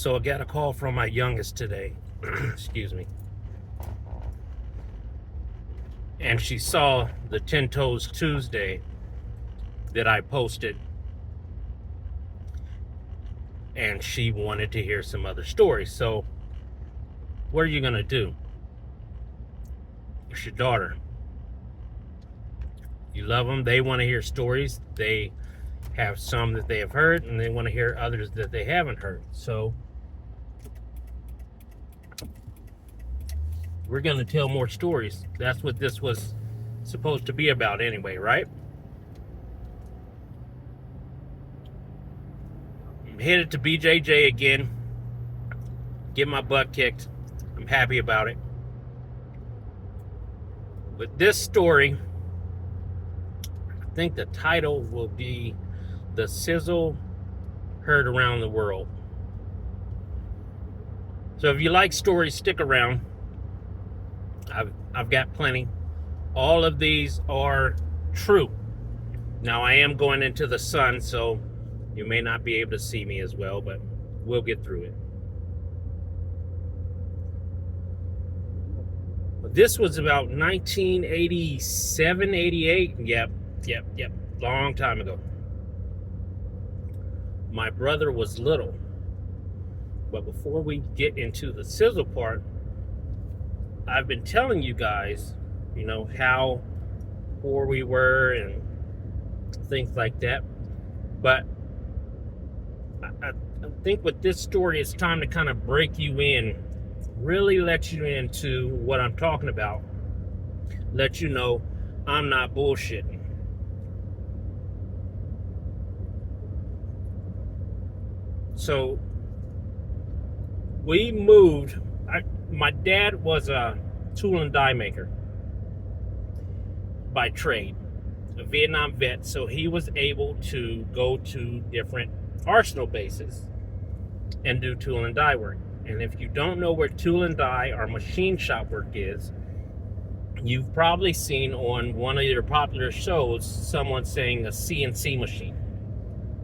So I got a call from my youngest today. Excuse me. And she saw the 10 Toes Tuesday that I posted. And she wanted to hear some other stories. So what are you going to do? It's your daughter. You love them. They want to hear stories. They have some that they have heard, and they want to hear others that they haven't heard. So we're going to tell more stories. That's what this was supposed to be about anyway, right? I'm headed to BJJ again. Get my butt kicked. I'm happy about it. But this story, I think the title will be The Sizzle Heard Around the World. So if you like stories, stick around. I've got plenty. All of these are true. Now I am going into the sun, so you may not be able to see me as well, but we'll get through it. This was about 1987, 88. Yep. Long time ago. My brother was little. But before we get into the sizzle part, I've been telling you guys, how poor we were and things like that. But I think with this story, it's time to kind of break you in, really let you into what I'm talking about. Let you know I'm not bullshitting. So we moved. My dad was a tool and die maker by trade, a Vietnam vet, so he was able to go to different arsenal bases and do tool and die work. And if you don't know where tool and die or machine shop work is, you've probably seen on one of your popular shows someone saying a CNC machine.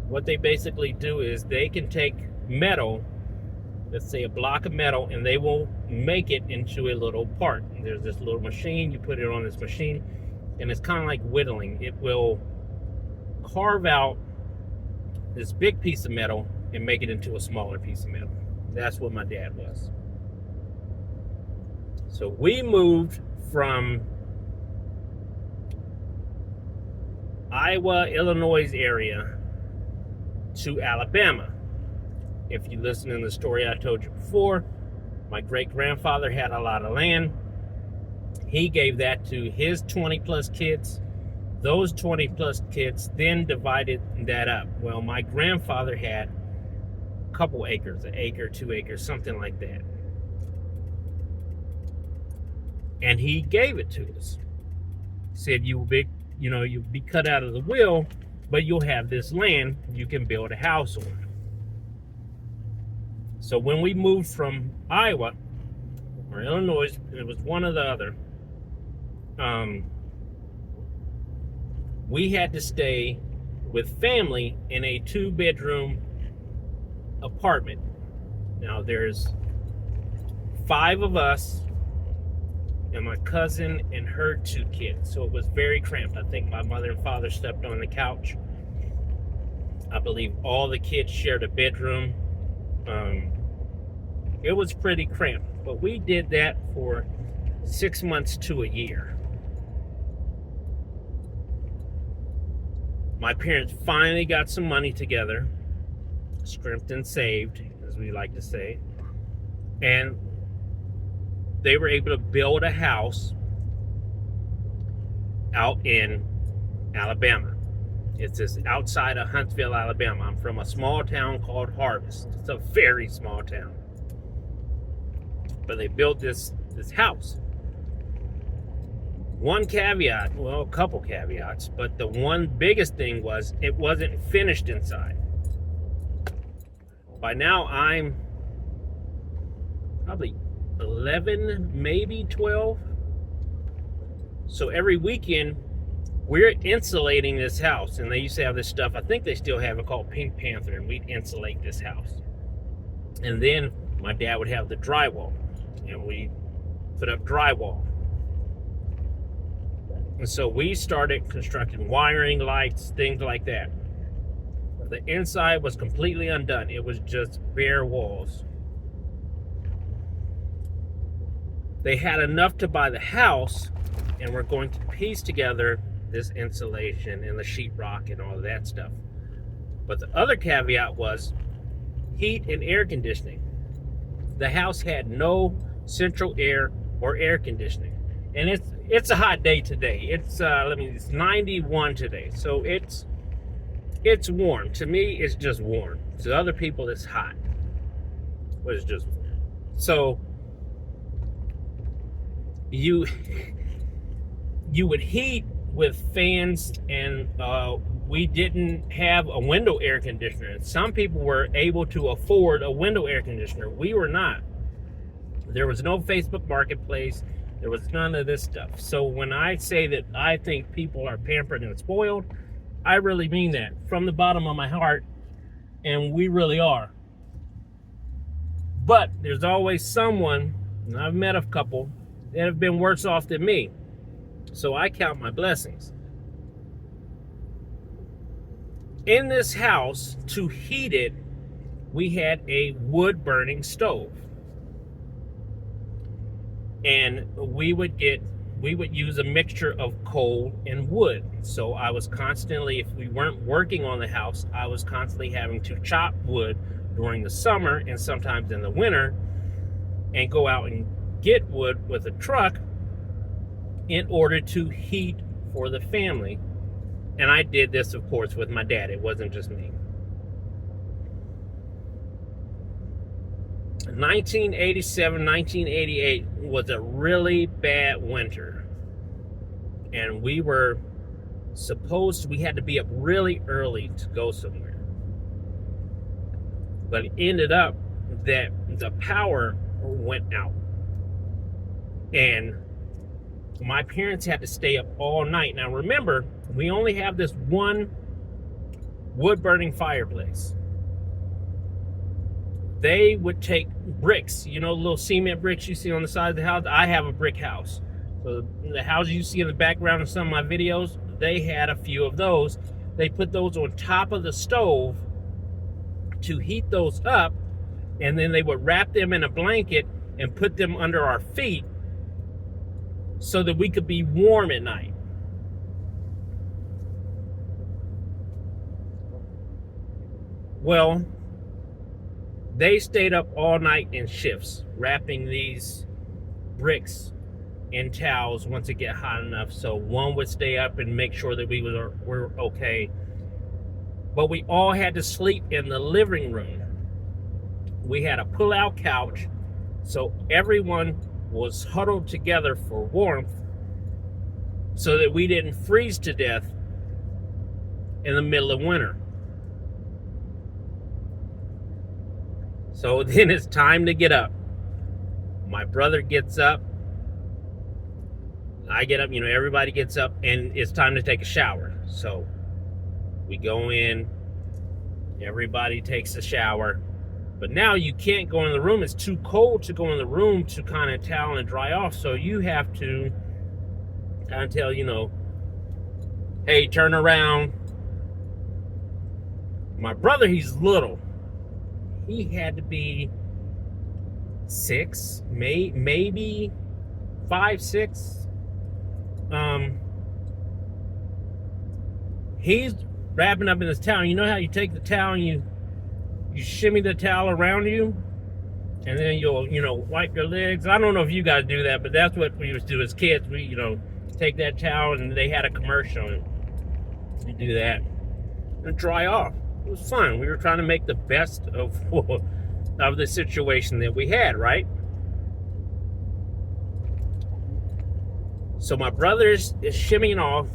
What they basically do is they can take metal, let's say a block of metal, and they will make it into a little part. There's this little machine, you put it on this machine, and it's kind of like whittling. It will carve out this big piece of metal and make it into a smaller piece of metal. That's what my dad was. So we moved from Iowa, Illinois area to Alabama. If you listen in the story I told you before, my great-grandfather had a lot of land. He gave that to his 20-plus kids. Those 20-plus kids then divided that up. Well, my grandfather had a couple acres, an acre, 2 acres, something like that. And he gave it to us. He said, you'll be cut out of the will, but you'll have this land you can build a house on. So when we moved from Iowa or Illinois, it was one or the other, we had to stay with family in a 2-bedroom apartment. Now there's 5 of us and my cousin and her 2 kids. So it was very cramped. I think my mother and father slept on the couch. I believe all the kids shared a bedroom. It was pretty cramped, but we did that for 6 months to a year. My parents finally got some money together, scrimped and saved, as we like to say, and they were able to build a house out in Alabama. It's just outside of Huntsville, Alabama. I'm from a small town called Harvest. It's a very small town. But they built this house. One caveat, well, a couple caveats, but the one biggest thing was it wasn't finished inside. By now I'm probably 11, maybe 12. So every weekend we're insulating this house, and they used to have this stuff, I think they still have it, called Pink Panther, and we'd insulate this house. And then my dad would have the drywall, and we put up drywall. And so we started constructing wiring, lights, things like that. The inside was completely undone. It was just bare walls. They had enough to buy the house, and we're going to piece together this insulation and the sheetrock and all of that stuff. But the other caveat was heat and air conditioning. The house had no central air or air conditioning. And it's a hot day today. It's 91 today. So it's warm. To me, it's just warm. To other people, it's hot. But it's just warm. So you would heat with fans, and we didn't have a window air conditioner. Some people were able to afford a window air conditioner. We were not. There was no Facebook Marketplace. There was none of this stuff. So when I say that I think people are pampered and spoiled, I really mean that from the bottom of my heart, and we really are. But there's always someone, and I've met a couple, that have been worse off than me. So I count my blessings. In this house, to heat it, we had a wood-burning stove. And we would use a mixture of coal and wood. So I was constantly, if we weren't working on the house, I was constantly having to chop wood during the summer and sometimes in the winter, and go out and get wood with a truck in order to heat for the family. And I did this, of course, with my dad. It wasn't just me. 1987, 1988 was a really bad winter. And we had to be up really early to go somewhere. But it ended up that the power went out. And my parents had to stay up all night. Now remember, we only have this one wood-burning fireplace. They would take bricks, little cement bricks you see on the side of the house. I have a brick house. So the houses you see in the background of some of my videos, they had a few of those. They put those on top of the stove to heat those up, and then they would wrap them in a blanket and put them under our feet so that we could be warm at night. Well, they stayed up all night in shifts, wrapping these bricks in towels once it get hot enough. So one would stay up and make sure that we were okay. But we all had to sleep in the living room. We had a pull-out couch, so everyone was huddled together for warmth so that we didn't freeze to death in the middle of winter. So then it's time to get up. My brother gets up. I get up, everybody gets up, and it's time to take a shower. So we go in, everybody takes a shower. But now you can't go in the room. It's too cold to go in the room to kind of towel and dry off. So you have to kind of tell, hey, turn around. My brother, he's little. He had to be 6, maybe 5, 6. He's wrapping up in this towel. You know how you take the towel and you shimmy the towel around you, and then you'll wipe your legs. I don't know if you guys do that, but that's what we used to do as kids. We take that towel, and they had a commercial, and we do that and dry off. It was fun. We were trying to make the best of the situation that we had, right? So my brother is shimmying off.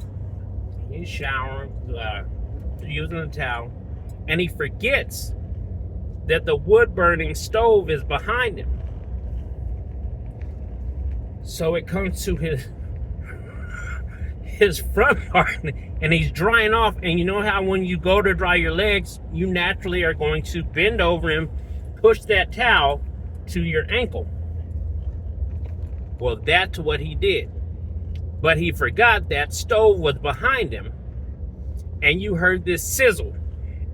He's showering, using the towel, and he forgets that the wood-burning stove is behind him. So it comes to his front part, and he's drying off. And you know how when you go to dry your legs, you naturally are going to bend over him, push that towel to your ankle. Well, that's what he did. But he forgot that stove was behind him, and you heard this sizzle.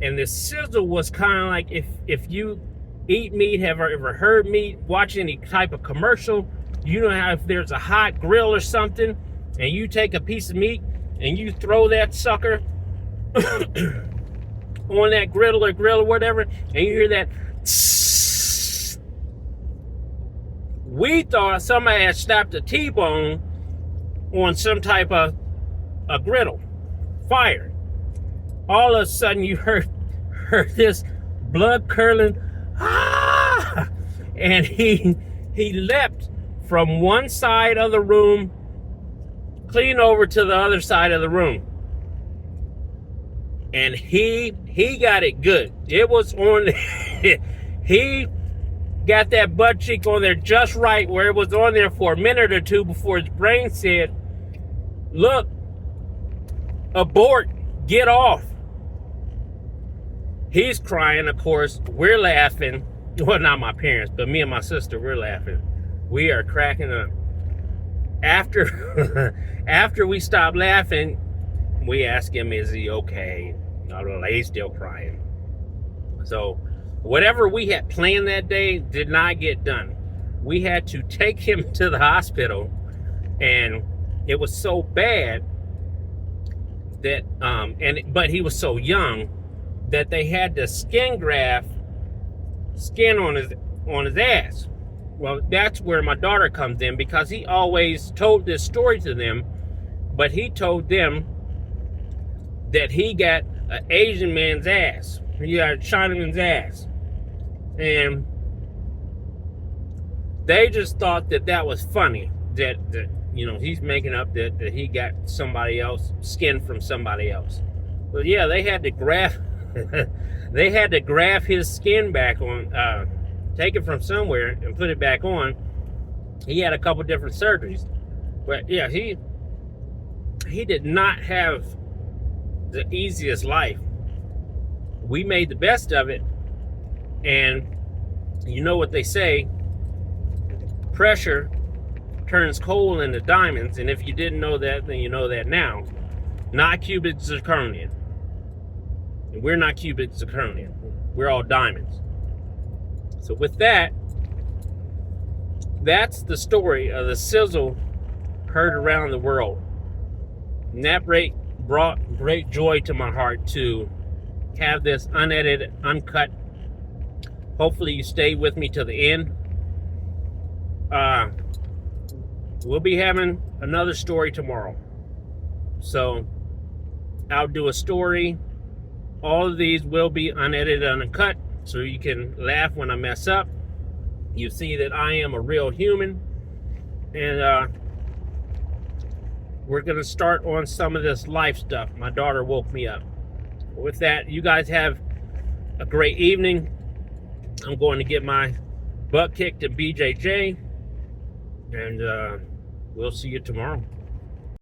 And this sizzle was kind of like if you eat meat, have ever heard meat, watch any type of commercial, you know how if there's a hot grill or something, and you take a piece of meat and you throw that sucker on that griddle or whatever, and you hear that tss. We thought somebody had slapped a T-bone on some type of a griddle, fire. All of a sudden you heard this blood curdling, ah! And he leapt from one side of the room clean over to the other side of the room. And he got it good. It was on, he got that butt cheek on there just right, where it was on there for a minute or two before his brain said, look, abort, get off. He's crying, of course. We're laughing. Well, not my parents, but me and my sister, we're laughing. We are cracking up. After we stopped laughing, we asked him, is he okay? No, he's still crying. So whatever we had planned that day did not get done. We had to take him to the hospital, and it was so bad that but he was so young that they had to skin graft skin on his ass. Well, that's where my daughter comes in, because he always told this story to them, but he told them that he got an Asian man's ass. He got a Chinaman's ass. And they just thought that was funny, that you know, he's making up that he got somebody else, skin from somebody else. But yeah, they had to graft they had to graft his skin back on, take it from somewhere and put it back on. He had a couple different surgeries. But yeah, he did not have the easiest life. We made the best of it. And you know what they say, pressure turns coal into diamonds. And if you didn't know that, then you know that now. Not cubic zirconium. And we're not cubic zirconium. We're all diamonds. So with that, that's the story of the Sizzle heard around the world. And that brought great joy to my heart to have this unedited, uncut. Hopefully you stay with me to the end. We'll be having another story tomorrow. So I'll do a story. All of these will be unedited and uncut, so you can laugh when I mess up. You see that I am a real human. And we're going to start on some of this life stuff. My daughter woke me up. With that, you guys have a great evening. I'm going to get my butt kicked at BJJ. And we'll see you tomorrow.